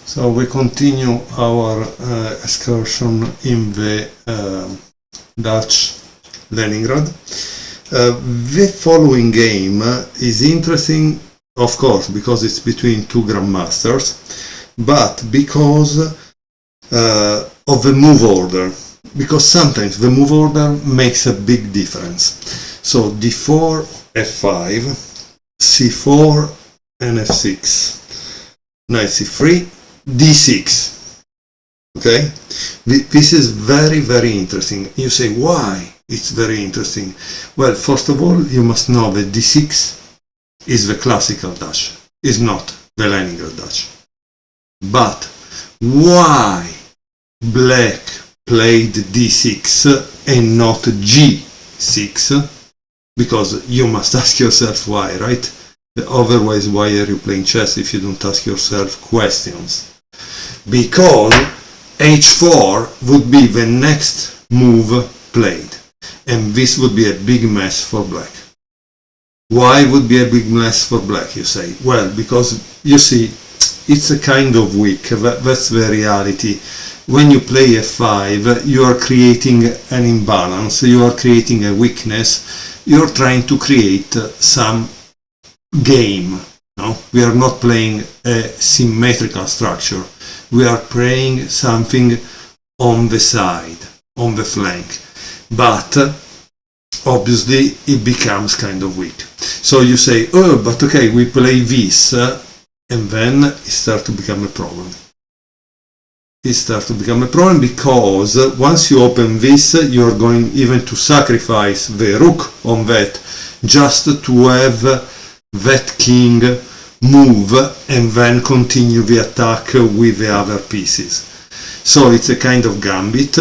So we continue our excursion in the Dutch Leningrad. The following game is interesting, of course, because it's between two grandmasters, but because of the move order, because sometimes the move order makes a big difference. So d4, f5, c4 and f6, knight c3, d6. Okay, this is very interesting. You say, why it's very interesting? Well, first of all, you must know that d6 is the classical Dutch, is not the Leningrad Dutch. But why black played d6 and not g6? Because you must ask yourself why, right? Otherwise, why are you playing chess if you don't ask yourself questions? Because h4 would be the next move played, and this would be a big mess for black. Why would be a big mess for black, you say? Well, because you see, it's a kind of weak, that's the reality. When you play f5, you are creating an imbalance, you are creating a weakness, you're trying to create some game. No? We are not playing a symmetrical structure. We are playing something on the side, on the flank. But obviously it becomes kind of weak. So you say, oh, but okay, we play this, and then it starts to become a problem. It starts to become a problem because once you open this, you're going even to sacrifice the rook on that, just to have that king move and then continue the attack with the other pieces. So it's a kind of gambit,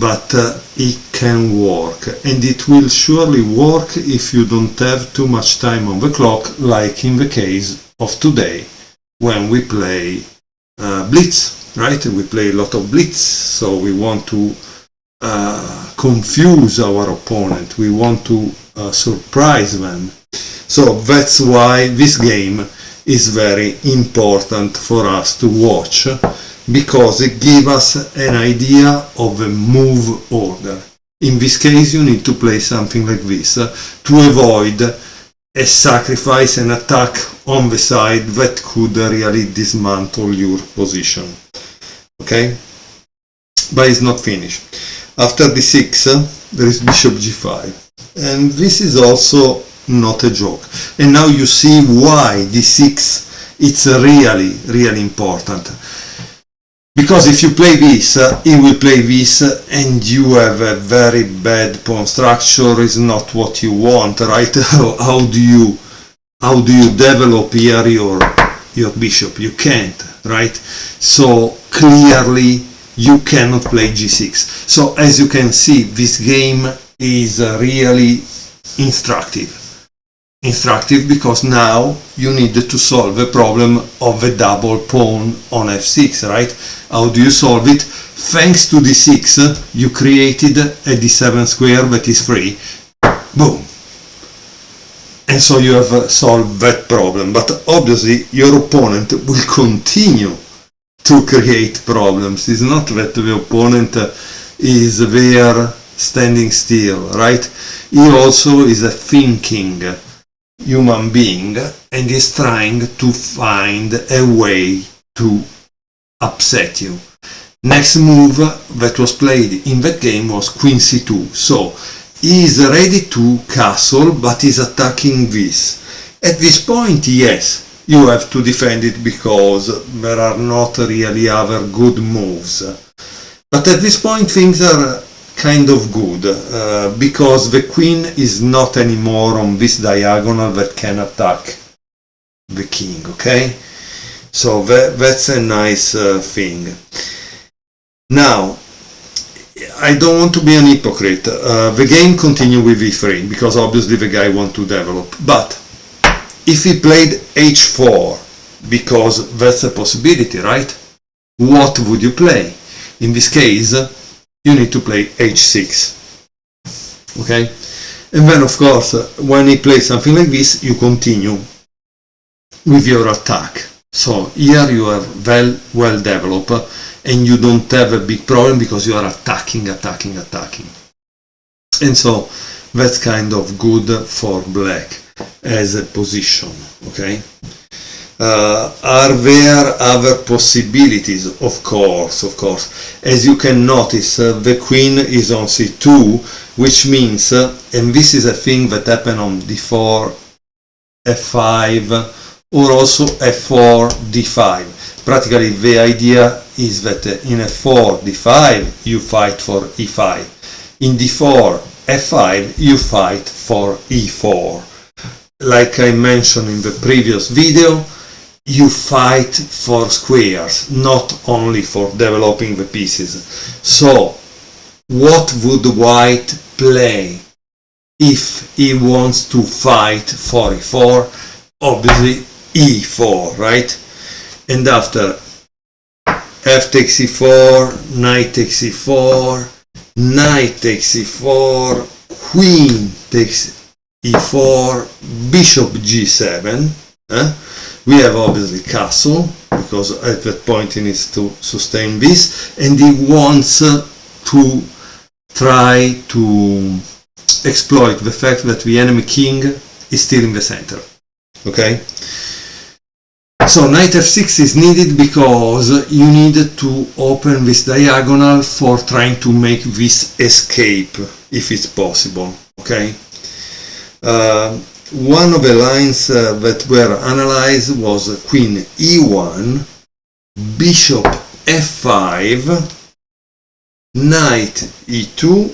but it can work, and it will surely work if you don't have too much time on the clock, like in the case of today when we play blitz, right? We play a lot of blitz, so we want to confuse our opponent, we want to surprise them. So that's why this game is very important for us to watch, because it gives us an idea of a move order. In this case, you need to play something like this to avoid a sacrifice, an attack on the side that could really dismantle your position. Okay? But it's not finished. After d6, there is bishop g5. And this is also not a joke. And now you see why d6 it's really important. Because if you play this, he will play this, and you have a very bad pawn structure. Is not what you want, right? How do you develop here your bishop? You can't, right? So clearly you cannot play g6. So as you can see, this game is really instructive because now you need to solve the problem of the double pawn on f6, right? How do you solve it? Thanks to d6, you created a d7 square that is free. Boom! And so you have solved that problem. But obviously your opponent will continue to create problems. It's not that the opponent is there standing still, right? He also is a thinking human being and is trying to find a way to upset you. Next move that was played in that game was queen c2. So he is ready to castle, but is attacking this. At this point, yes, you have to defend it because there are not really other good moves. But at this point things are kind of good, because the queen is not anymore on this diagonal that can attack the king, okay? So that's a nice thing. Now, I don't want to be an hypocrite. The game continues with e3, because obviously the guy wants to develop. But if he played h4, because that's a possibility, right? What would you play? In this case, you need to play h6, okay? And then of course, when he plays something like this, you continue with your attack. So here you are well developed and you don't have a big problem because you are attacking. And so that's kind of good for black as a position, okay? Are there other possibilities? Of course. As you can notice, the queen is on c2, which means, and this is a thing that happened on d4, f5, or also f4, d5. Practically the idea is that in f4, d5, you fight for e5. In d4, f5, you fight for e4. Like I mentioned in the previous video, you fight for squares, not only for developing the pieces. So, what would white play if he wants to fight for e4? Obviously e4, right? And after f takes e4, knight takes e4, knight takes e4, queen takes e4, bishop g7, we have obviously castle, because at that point he needs to sustain this, and he wants to try to exploit the fact that the enemy king is still in the center. Okay? So knight f6 is needed because you need to open this diagonal for trying to make this escape, if it's possible. Okay? One of the lines that were analyzed was queen e1, bishop f5, knight e2,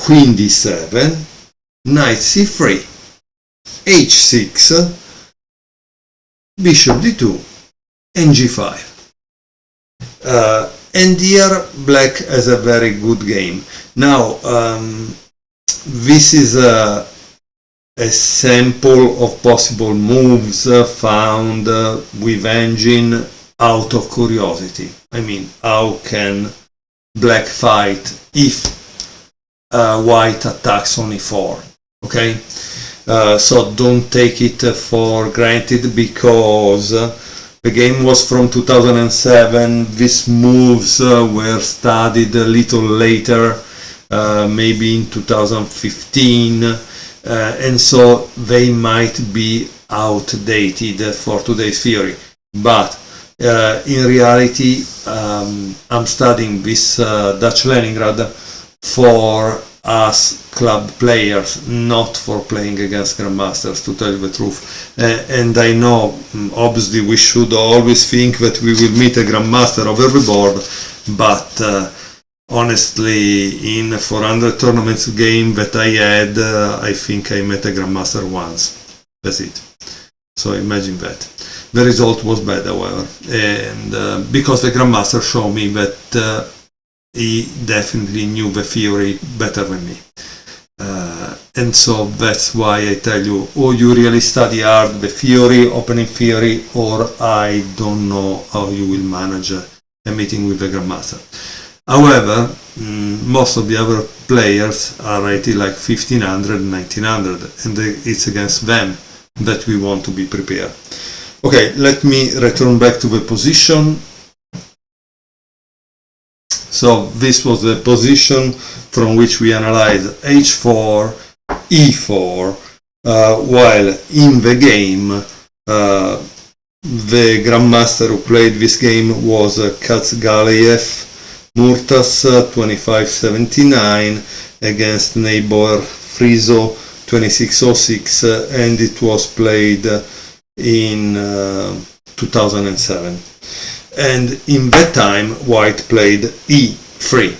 queen d7, knight c3, h6, bishop d2, and g5. And here black has a very good game. Now, this is a sample of possible moves found with engine out of curiosity. I mean, how can black fight if white attacks on e4? Okay? So don't take it for granted, because the game was from 2007. These moves were studied a little later, maybe in 2015. And so they might be outdated for today's theory, but in reality I'm studying this Dutch Leningrad for us club players, not for playing against grandmasters, to tell you the truth. And I know obviously we should always think that we will meet a grandmaster over the board, but honestly, in 400 tournaments game that I had, I think I met a grandmaster once. That's it. So imagine that. The result was bad, however, and because the grandmaster showed me that he definitely knew the theory better than me. And so that's why I tell you, oh, you really study hard the theory, opening theory, or I don't know how you will manage a meeting with the grandmaster. However, most of the other players are rated like 1500, 1900, and it's against them that we want to be prepared. Okay, let me return back to the position. So this was the position from which we analyzed h4, e4, while in the game the grandmaster who played this game was Katsgaliev Murtas 2579 against neighbor Friso 2606, and it was played in 2007. And in that time white played e3.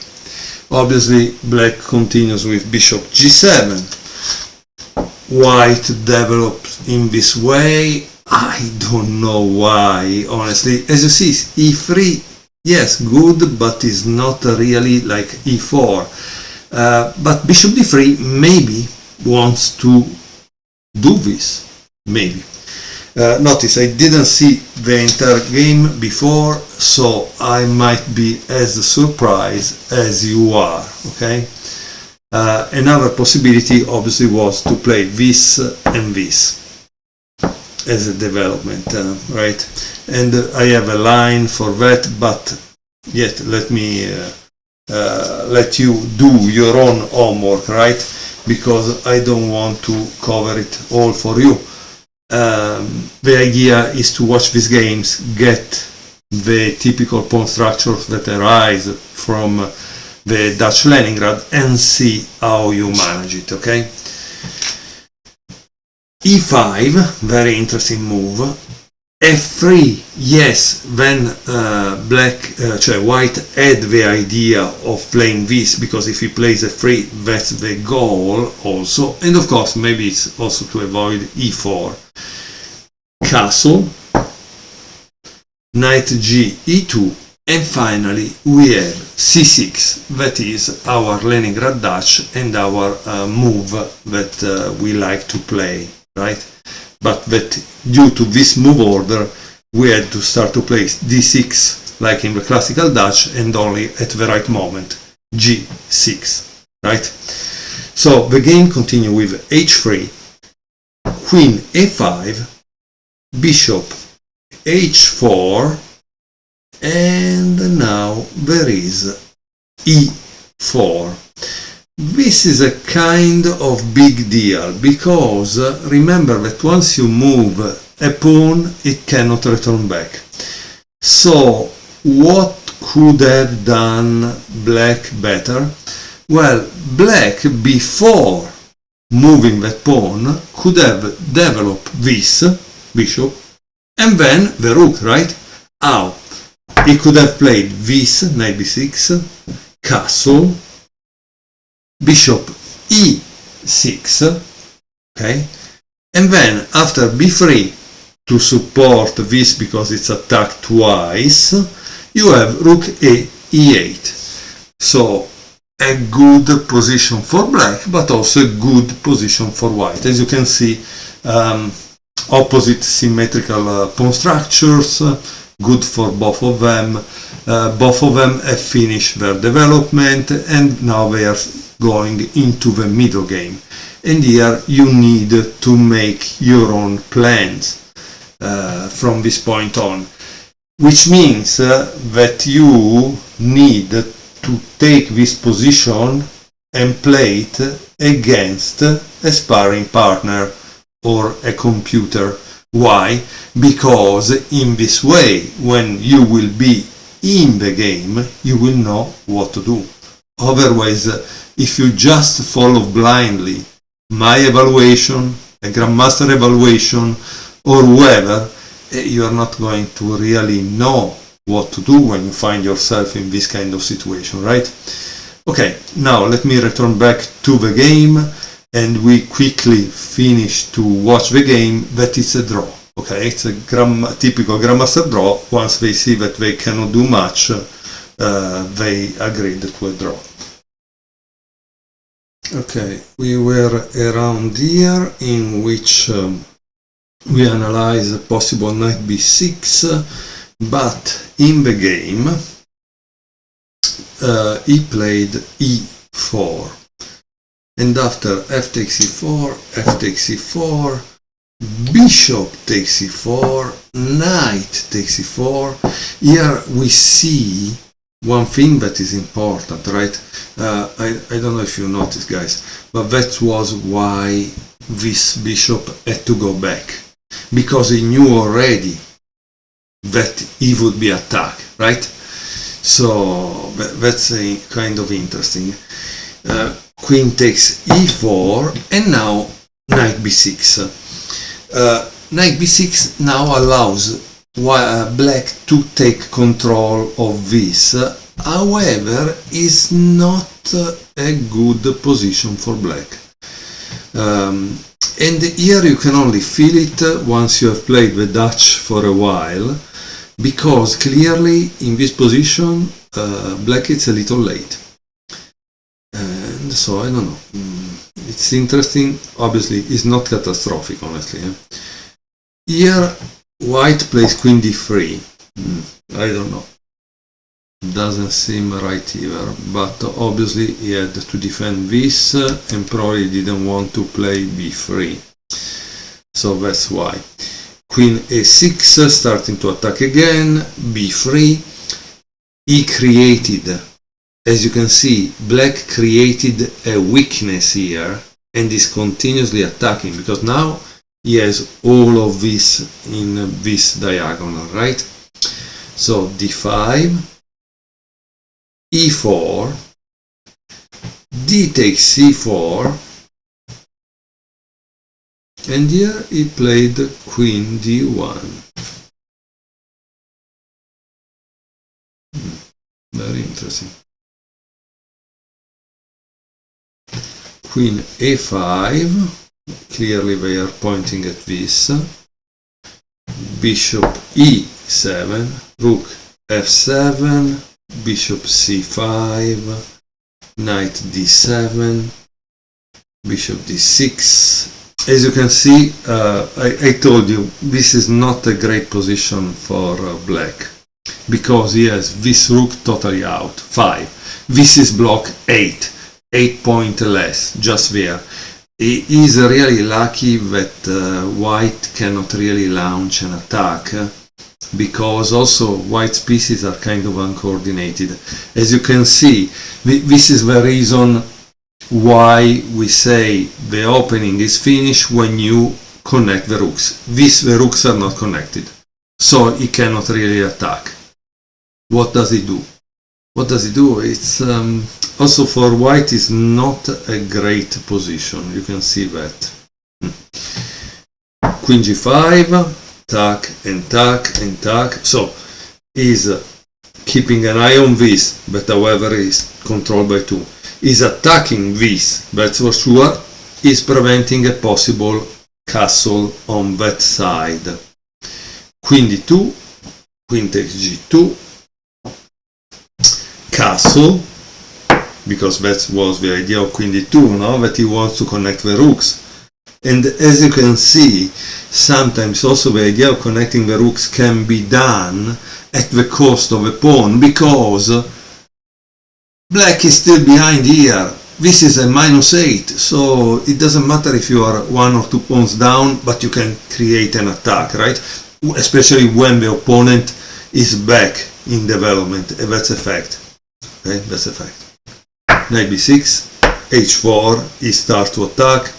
Obviously black continues with bishop g7. White developed in this way. I don't know why, honestly. As you see, e3, yes, good, but is not really like e4. But bishop d3 maybe wants to do this, maybe. Notice I didn't see the entire game before, so I might be as surprised as you are, okay? Another possibility obviously was to play this and this as a development, right? and I have a line for that, but yet let me let you do your own homework, right? Because I don't want to cover it all for you. The idea is to watch these games, get the typical pawn structures that arise from the Dutch Leningrad, and see how you manage it, okay? E5, very interesting move. F3, yes, then white had the idea of playing this, because if he plays F3, that's the goal also, and of course maybe it's also to avoid E4. Castle, Knight G, E2, and finally we have C6, that is our Leningrad Dutch and our move that we like to play, right? But that due to this move order we had to start to play D6 like in the classical Dutch, and only at the right moment G6, right? So the game continues with H3, Queen A5, Bishop H4, and now there is E4. This is a kind of big deal, because remember that once you move a pawn, it cannot return back. So what could have done black better? Well, black, before moving that pawn, could have developed this bishop and then the rook, right? How? He could have played this, knight b6, castle, bishop e6, okay? And then after b3, to support this because it's attacked twice, you have rook a e8. So a good position for black, but also a good position for white. As you can see, opposite symmetrical pawn structures, good for both of them. Both of them have finished their development, and now they are going into the middle game. And here you need to make your own plans from this point on, which means that you need to take this position and play it against a sparring partner or a computer. Why? Because in this way, when you will be in the game, you will know what to do. Otherwise, if you just follow blindly my evaluation, a grandmaster evaluation, or whoever, you are not going to really know what to do when you find yourself in this kind of situation, right? Okay, now let me return back to the game, and we quickly finish to watch the game. That is a draw. Okay, it's a typical grandmaster draw. Once they see that they cannot do much, they agreed to a draw. Okay, we were around here in which we analyze a possible knight b6, but in the game he played e4, and after f takes e4, f takes e4, bishop takes e4, knight takes e4. Here we see one thing that is important, right? I don't know if you noticed, guys, but that was why this bishop had to go back, because he knew already that he would be attacked, right? So that's a kind of interesting. Queen takes e4, and now knight b6. Knight b6 now allows black to take control of this. However, is not a good position for black. And here you can only feel it once you have played the Dutch for a while, because clearly in this position black is a little late. And so I don't know. It's interesting. Obviously, it's not catastrophic, honestly. Here, white plays queen d3. I don't know. Doesn't seem right either. But obviously, he had to defend this and probably didn't want to play b3. So that's why. Queen a6, starting to attack again, b3, he created, as you can see, black created a weakness here and is continuously attacking, because now he has all of this in this diagonal, right? So d5, e4, d takes c4, and here he played queen d1. Very interesting. Queen a5, clearly they are pointing at this. Bishop e7, rook f7, bishop c5, knight d7, bishop d6. As you can see, I told you this is not a great position for black, because he has this rook totally out, 5. This is block 8 point less, just there. He is really lucky that white cannot really launch an attack, because also white's pieces are kind of uncoordinated. As you can see, this is the reason why we say the opening is finished when you connect the rooks. The rooks are not connected, so he cannot really attack. What does he do? What does he do? It's also for white is not a great position. You can see that. Queen g5, tack and tack and tack. So he's keeping an eye on this, but however is controlled by 2. Is attacking this, that's for sure, is preventing a possible castle on that side. Queen d2, queen takes g2, castle, because that was the idea of queen d2, no? That he wants to connect the rooks. And as you can see, sometimes also the idea of connecting the rooks can be done at the cost of a pawn, because black is still behind here. This is a -8, so it doesn't matter if you are 1 or 2 pawns down, but you can create an attack, right? Especially when the opponent is back in development. That's a fact. Okay, that's a fact. Knight b6, h4, he starts to attack.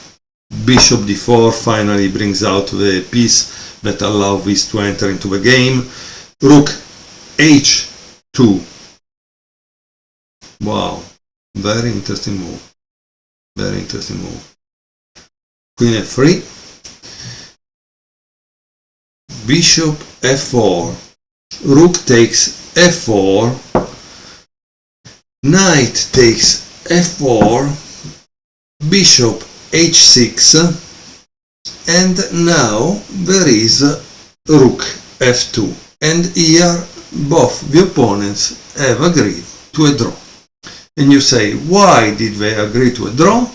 Bishop d4 finally brings out the piece that allows this to enter into the game. Rook h2. Wow, very interesting move. Very interesting move. Queen f3. Bishop f4. Rook takes f4. Knight takes f4. Bishop h6. And now there is rook f2. And here both the opponents have agreed to a draw. And you say, why did they agree to a draw?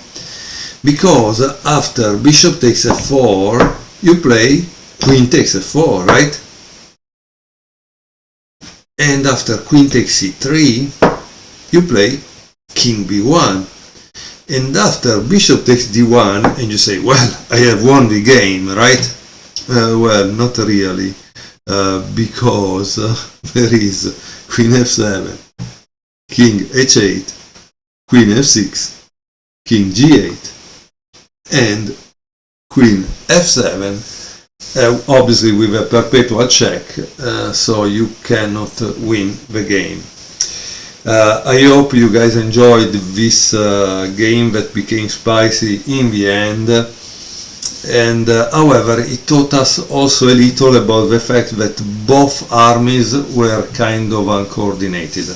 Because after bishop takes f4, you play queen takes f4, right? And after queen takes c3, you play king b1. And after bishop takes d1, and you say, well, I have won the game, right? Well, not really, because there is queen f7, king h8, queen f6, king g8, and queen f7, obviously with a perpetual check, so you cannot win the game. I hope you guys enjoyed this game that became spicy in the end, and however it taught us also a little about the fact that both armies were kind of uncoordinated.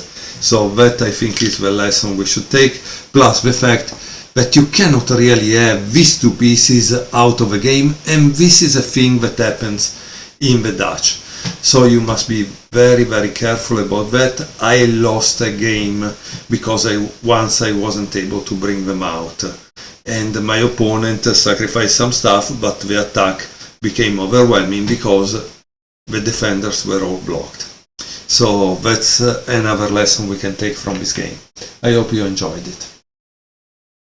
So that I think is the lesson we should take, plus the fact that you cannot really have these two pieces out of a game, and this is a thing that happens in the Dutch. So you must be very, very careful about that. I lost a game because once I wasn't able to bring them out, and my opponent sacrificed some stuff, but the attack became overwhelming because the defenders were all blocked. So that's another lesson we can take from this game. I hope you enjoyed it.